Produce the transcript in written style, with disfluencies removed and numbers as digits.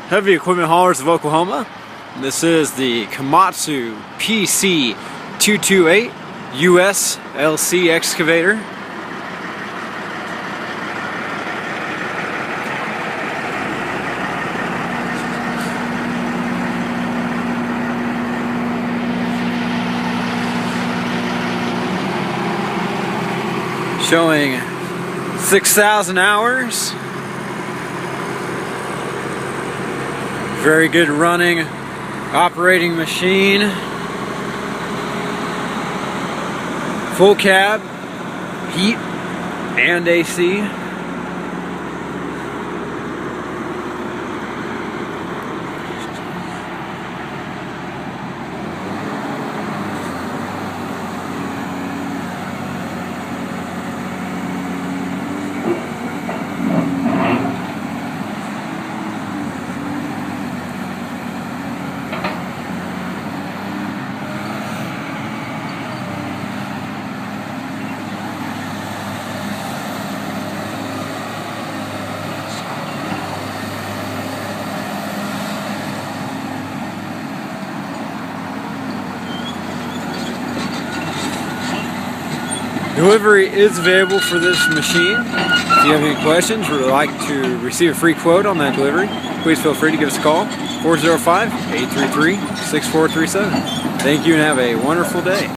Heavy Equipment Haulers of Oklahoma. This is the Komatsu PC228USLC excavator. Showing 6,000 hours. Very good running, operating machine. Full cab, heat and AC. Delivery is available for this machine. If you have any questions or would like to receive a free quote on that delivery, please feel free to give us a call, 405-833-6437. Thank you and have a wonderful day.